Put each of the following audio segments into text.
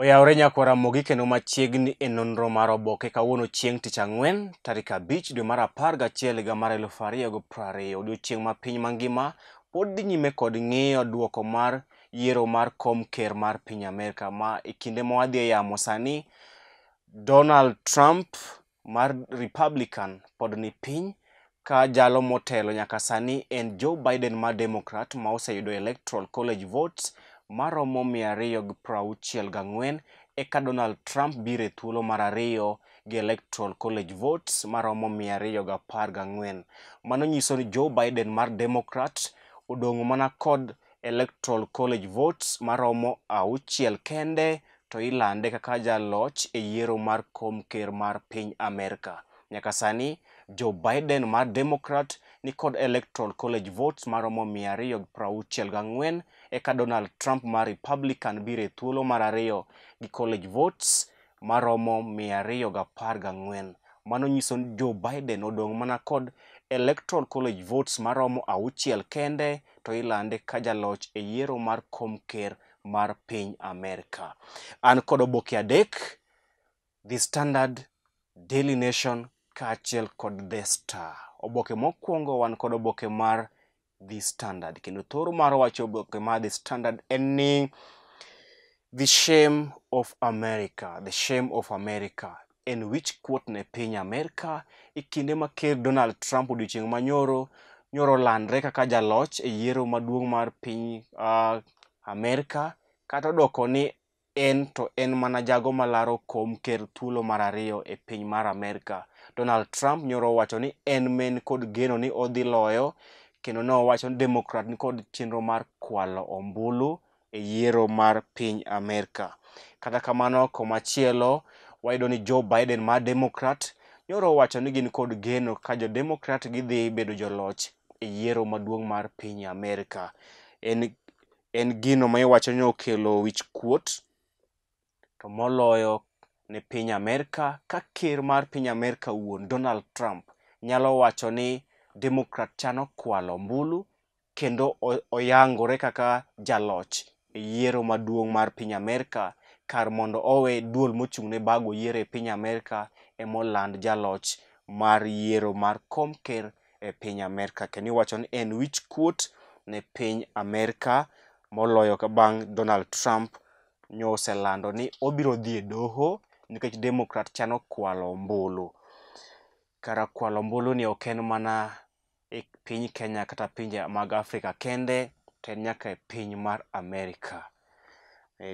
Oyawre nyakwara mogik kendo machiegni e nonro mar oboke kawuono chieng' tich ang'wen tarik 5 dwe mar 11 higa mar 2020 odiochieng' ma piny mangima pod dhi nyime kod ng'iyo duoko mar yiero mar kom ker mar piny Amerka ma e kinde ma wadhi e yamo sani Donald Trump mar Republican pod ni piny ka jalo motelo nyaka sani en Joe Biden mar Democrat ma oseyudo Electoral College votes maromo 264 eka Donald Trump biro e thuolo mar ariyo gi Electoral College votes maromo 214. Mano nyiso ni Joe Biden mar Democrat odong' mana kod Electoral College votes maromo 6 kende to ilande kaka jaloch e yiero mar kom ker mar piny Amerka. Nyaka sani Joe Biden mar Democrat ni kod Electoral College votes maromo 264 eka Donald Trump mar Republican biro e thuolo mar ariyo gi college votes maromo 214. Mano nyiso ni Joe Biden odong' mana kod Electoral College votes maromo 6 kende to ilande ka jaloch e yiero mar kom ker mar piny Amerka. An kod oboke adek: The Standard, Daily Nation kaachiel kod The Star. Oboke mokwongo wan kod oboke mar The Standard, kendo thoro mar wacho oboke mar The Standard en ni the shame of America, the shame of America en wich kuot ne piny Amerka e kinde ma ker Donald Trump odiochieng' manyoro landre kaka jaloch e yiero maduong' mar piny Amerka, kata odoko ni en mana jago malaro kom ker thuolo mar ariyo e piny mar Amerka. Donald Trump nyoro owacho ni en men kod geno ni odhi loyo, kendo ne owacho ni Democrat ni kod chenro mar kwalo ombulu e yiero mar piny Amerka. Kata kamano, komachielo wayudo ni Joe Biden mar Democrat nyoro owacho ni gin kod geno ka jo Democrat gidhi bedo joloch e yiero maduong' mar piny Amerka. En gino ma iwacho ni okelo wich kuot to moloyo ne piny Amerka ka ker mar piny Amerka wuon Donald Trump nyalo wacho ni Democrat chano kwalo ombulu kendo oyangore kaka jaloch e yiero maduong' mar piny Amerka, kar mondo owe duol mochung' ne bago yiero e piny Amerka emoland jaloch mar yiero mar kom ker e piny Amerka. Kendo iwacho ni en wich kuot ne piny Amerka moloyo ka bang' Donald Trump oselando ni obiro dhi e doho nikech Democrat chano kwalo ombulu. Kara kwalo ombulu ni ok en mana e piny Kenya kata pinje mag Afrika kende, to en nyaka e piny mar Amerka.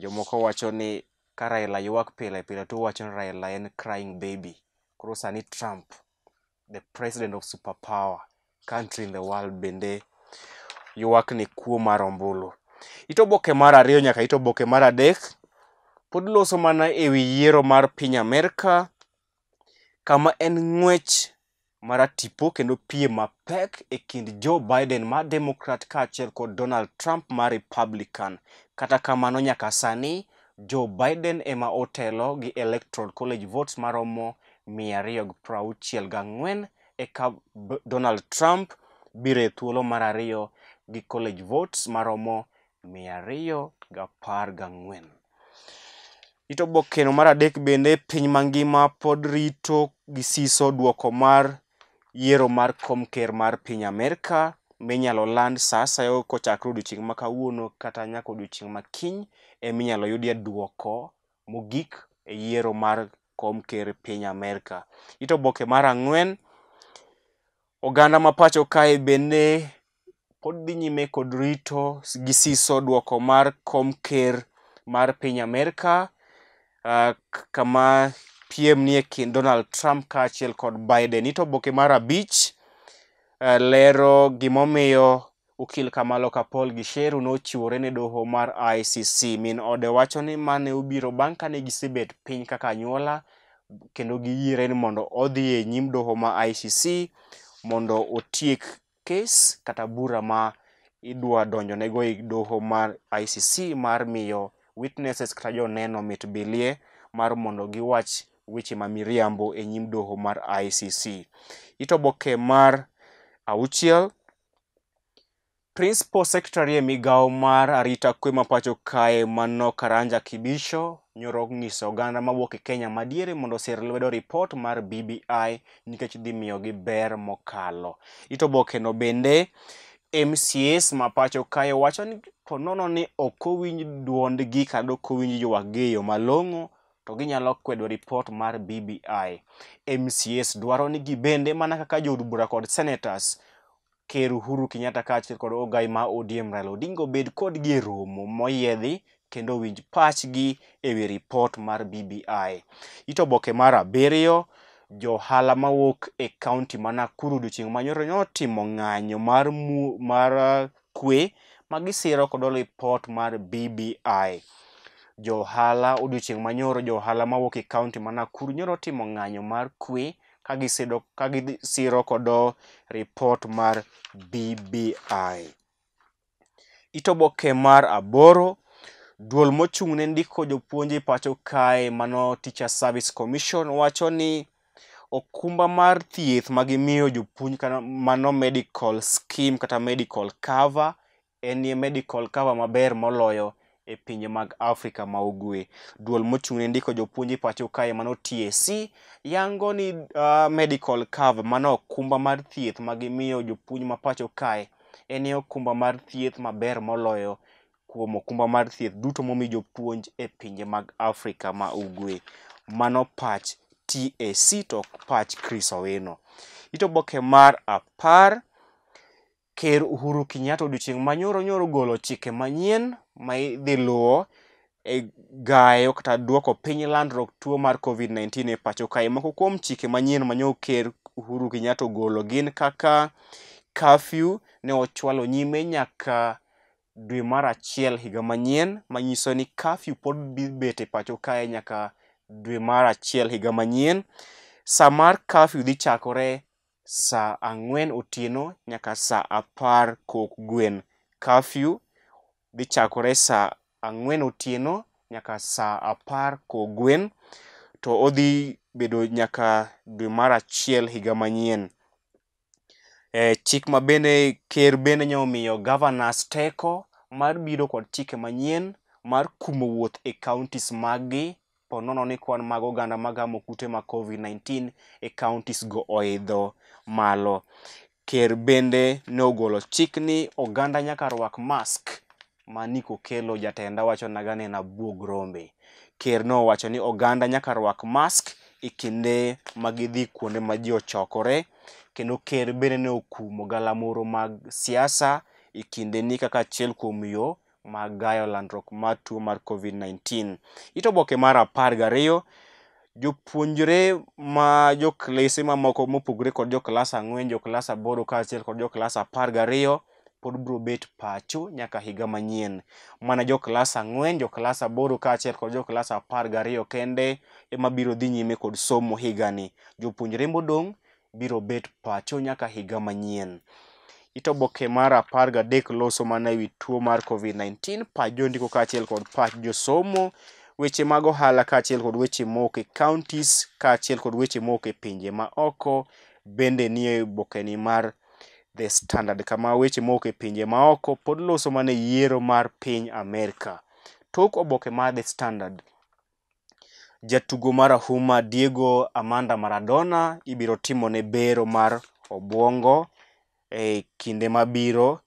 Jomoko wacho ni ka Raila ywak pile pile to wacho ni Raila en crying baby. Koro sani Trump, the president of superpower country in the world, bende ywak ni kuo mar ombulu. Ito oboke mar ariyo nyaka ito oboke mar adek pod loso mana e wi yiero mar piny Amerka, kama en ng'wech mar tipo kendo piem mapek e kind Joe Biden mar Democrat kaachiel kod Donald Trump mar Republican. Kata kamano, nyaka sani Joe Biden ema otelo gi Electoral College votes maromo 264 eka Donald Trump biro e thuolo mar ariyo gi college votes maromo 214. Ito oboke no mar adek bende piny mangima pod rito gi siso duoko mar yiero mar kom ker mar piny Amerka minyalo land sa asaya kochakre odiochieng' ma kawuono kata nyaka odiochieng' ma kiny eminyalo yudie duoko mogik e yiero mar kom ker piny Amerka. Ito oboke mar ang'wen, oganda ma pacho kae bende pod dhi nyime kod rito gi siso duoko mar kom ker mar piny Amerka, kama piem nie kind Donald Trump kaachiel kod Biden. Ito oboke mar abich lero gimomiyo okil Kamalo Kapol Gisheru nochiwore ne doho mar ICC. Min ode wacho ni mane obiro bang' kane gisebet piny kaka anyuola kendo giyiere ni mondo odhi e nyim doho ma ICC mondo otiek kes kata bura ma idwa donjonego e doho mar ICC mar miyo witnesses kata joneno mit bilie mar mondo giwach weche ma miriambo e nyim doho mar ICC. Ito oboke mar auchiel, Principal Secretary e migao mar arita kwe ma pacho kae Mano Karanja Kibisho nyoro nyiso oganda mawuok e Kenya madiere mondo osir lwedo ripot mar BBI nikech dhi miyogi ber mokalo. Ito Oboke no bende MCAs ma pacho kae wacho ni to nono ni ok owinj duondgi kata ok owinj ywakgi e yo malong'o to ginyalo kwedo ripot mar BBI. MCAs dwaro ni gibende mana kaka jood bura kod senators Ker Uhuru Kenyatta kaachiel kod ogai ma ODM Raila Odinga obed kodgi e romo moyiedhi kendo winj pachgi e wi ripot mar BBI. Ito Oboke mar 7, johala mawuok e kaunti ma Nakuru odiochieng' manyoro notimo ng'anyo mar kwe magisiro kod ripot mar BBI. Johala odiochieng' manyoro johala mawuok e kaunti ma Nakuru nyoro timo ng'anyo mar kwe kagisiro kod ripot mar BBI. Ito Oboke mar 8, duol mochung'ne ndiko jopuonje pacho kae mano Teacher Service Commission wacho ni okumba mar thieth magimiyo jopuonj kana mano medical scheme kata medical cover en medical cover maber moloyo e pinje mag Afrika ma Ugwe. Duol mochung'ne ndiko jopuonje pacho kae mano TSC yango ni medical cover mano okumba mar thieth magimiyo jopuonj ma pacho kae en okumba mar thieth maber moloyo kuom okumba mar thieth duto momi jopuonj e pinje mag Afrika ma Ugwe. Mano pach TSC to pach Chris Owino. Ito Oboke mar 10, Ker Uhuru Kenyatta odiochieng' manyoro golo chike manyien ma idhi luwo e gayo kata duoko piny landruok tuo mar COVID-19 e pacho kae. Moko kuom chike manyien manyo Ker Uhuru Kenyatta ogolo gin kaka curfew ne ochwalo nyime nyaka dwe mar 1 higa manyien, manyiso ni curfew pod bet e pacho kae nyaka dwe mar 1 higa manyien. Sa mar curfew dhi chakore sa 4 otieno nyaka sa 10 kok gwen. Curfew dhi chakore sa 4 otieno nyaka sa 10 kok gwen to odhi bedo nyaka dwe mar 1 higa manyien. Chik ma bende ker bende nyomiyo governors teko mar biro kod chike manyien mar kumo wuoth e counties maggi ponono ni kwan mag oganda magamo kute ma COVID-19 e counties go oidho malo. Ker bende nogolo chik ni oganda nyaka rwak mask mani kokelo jatenda wacho naga ne abuog rombe. Ker no wacho ni oganda nyaka rwak mask e kinde magidhi kuonde ma ji ochokore, kendo ker bende ne okumo galamoro mag siasa e kinde ni kaka achiel kuom yo mag gayo landruok mar tuo mar COVID-19. Ito Oboke mar 12, jopuonjre ma joklese mamoko mopogre kod joklas 4, joklas 8 kaachiel kod joklas 12 pod biro bet pacho nyaka higa manyien. Mana joklas 4, joklas 8 kaachiel kod joklas 12 kende ema biro dhi nyime kod somo higani. Jopuonjre modong' biro bet pacho nyaka higa manyien. Ito Oboke mar 13 loso mana ewi tuo mar COVID-19, pach jondiko kaachiel kod pach josomo, weche mag ohala kaachiel kod weche moko e counties kaachiel kod weche moko e pinje ma oko bende nie obokeni mar The Standard, kama weche moko e pinje ma oko pod loso mana yiero mar piny Amerika. Tok oboke mar The Standard, jatugo marahuma Diego Amanda Maradona ibiro timone bero mar obwongo e kinde mabiro.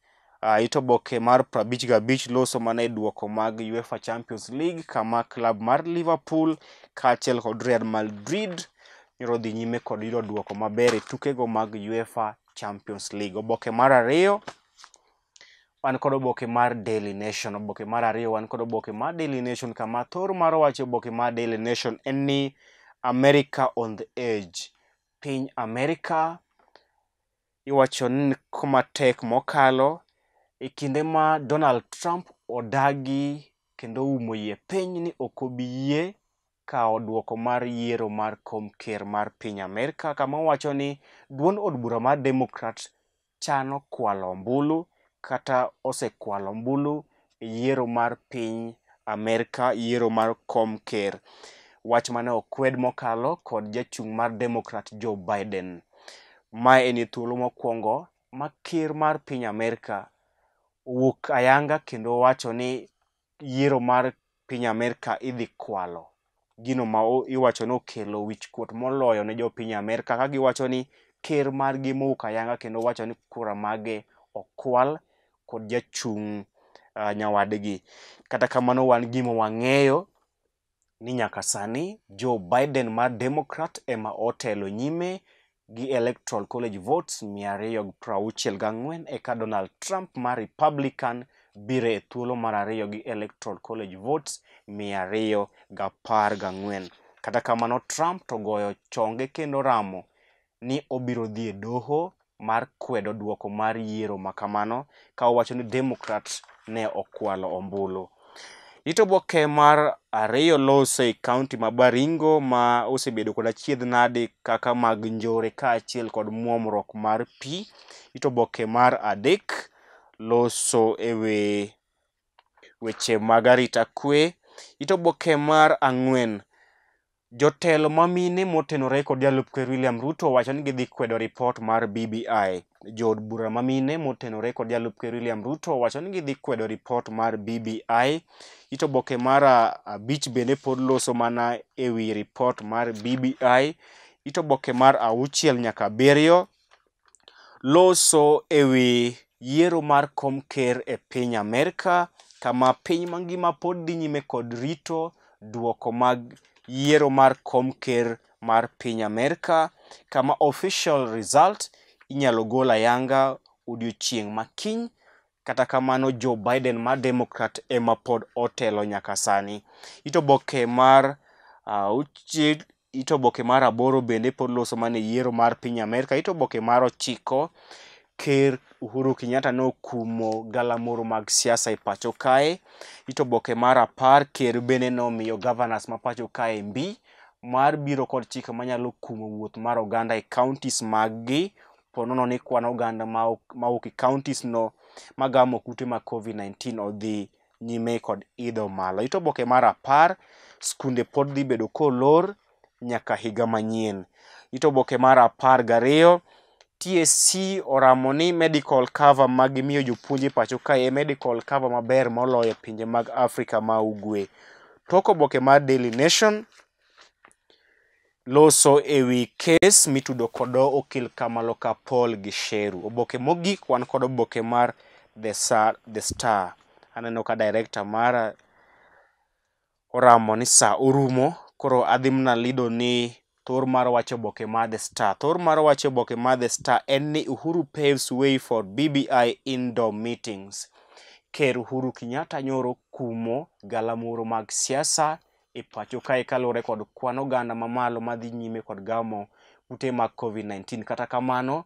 Ito Oboke mar 55 loso mana e duoko mag UEFA Champions League, kama klab mar Liverpool kaachiel kod Real Madrid nyiro dhi nyime kod yudo duoko maber e tukego mag UEFA Champions League. Oboke mar 2 wan kod oboke mar Daily Nation. Oboke mar 2 wan kod oboke mar Daily Nation, kama thor mar wache oboke mar Daily Nation en ni America on the edge. Piny Amerika iwacho ni kuma tek mokalo e kinde ma Donald Trump odagi kendo umo yie piny ni ok obiyie kao duoko mar yiero mar kom ker mar piny Amerika, kama wacho ni duond od bura mar Democrat chano kwalo ombulu kata osekwalo ombulu e yiero mar piny Amerika, yiero mar kom ker. Wach mane okwed mokalo kod jachung' mar Democrat Joe Biden. Mae en thuolo mokwongo ma ker mar piny Amerika owuok ayanga kendo wacho ni yiero mar piny Amerka idhi kwalo. Gino ma iwacho ni okelo wichkuot moloyo ne jo piny Amerka, ka giwacho ni ker margi mowuok ayanga kendo wacho ni kura mage okwal kod jachung' nyawadgi. Kata kamano wan gima wang'eyo ni nyaka sani Joe Biden mar Democrat ema otelo nyime gi Electoral College votes 264, eka Donald Trump mar Republican biro e thuolo mar ariyo gi Electoral College votes 214. Kata kamano Trump to goyo chonge kendo ramo ni obiro dhi e doho mar kwedo duoko mar yiero makamano, ka owacho ni Democrat ne okwalo ombulu. Ito Oboke mar ariyo loso e kaunti ma Baringo ma osebedo kod achiedh nade kaka mag njore kaachiel kod muomruok mar pi. Ito Oboke mar adek loso e weche mag arita kwe. Ito Oboke mar ang'wen, jotelo mamine motenore kod jalup ker William Ruto owacho ni gidhi kwedo ripot mar BBI. Jood bura mamine motenore kod jalup ker William Ruto owacho ni gidhi kwedo ripot mar BBI. Ito Oboke mar abich bende pod loso mana e wi ripot mar BBI. Ito Oboke mar auchiel nyaka abiriyo loso e wi yiero mar kom ker e piny Amerka, kama piny mangima pod dhi nyime kod rito duoko mag yiero mar kom ker mar piny Amerka, kama official result inyalo gol ayanga odiochieng' makiny. Kata kamano Joe Biden mar Democrat ema pod otelo nyaka sani. Ito Oboke mar auchiel, Ito Oboke mar aboro bende pod loso mana yiero mar piny Amerka. Ito Oboke mar ochiko, ker Uhuru Kenyatta ne okumo galamoro mag siasa e pacho kae. Ito Oboke mar apar, ker bende nomiyo governors ma pacho kae mbi mar biro kod chike manyalo kumo wuoth mar oganda e counties mag-gi, ponono ni kwan oganda mawuok e counties no magamo kute mag COVID-19 odhi nyime kod idho malo. Ito Oboke mar apar, skunde pod dhi bedo kolor nyaka higa manyien. Ito Oboke mar apar gariyo, TSC oramo ni medical cover magimiyo jopuonje pacho kae e medical cover maber moloyo pinje mag Afrika ma ugwe. Tok oboke mar Daily Nation loso e wi kes mitudo kod okil Kamaloka Paul Gisheru. Oboke mogik wan kod oboke mar The Star. Aneno ka director mara oramo ni sa orumo, koro adhi mna lido ni thor mar wacho oboke mar The Star. Thor mar wacho oboke mar The Star en ni Uhuru paves way for BBI indoor meetings. Ker Uhuru Kenyatta nyoro kumo galamoro mag siasa e pacho kae kaluwore kod kwan oganda mamalo madhi nyime kod gamo kute mag COVID-19. Kata kamano,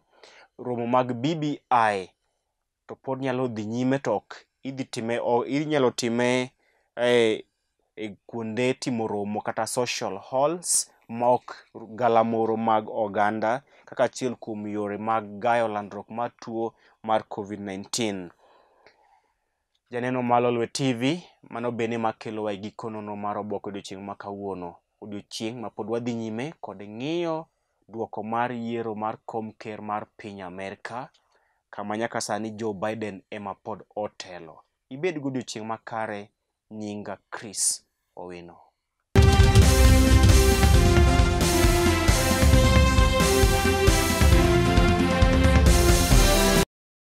romo mag BBI to pod nyalo dhi nyime tok inyalo time e kuonde timo romo kata social halls maok galamoro mag oganda, kaka achiel kuom yore mag gayo landruok mar tuo mar COVID-19. Janeno mar Lolwe TV, mano bende makelo wa giko nono mar oboke odiochieng' ma kawuono. Odiochieng' ma pod wadhi nyime kod ng'iyo duoko mar yiero mar kom ker mar piny Amerka, kama nyaka sani Joe Biden ema pod otelo. Ibed godiochieng' makare. Nyinga Chris Owino.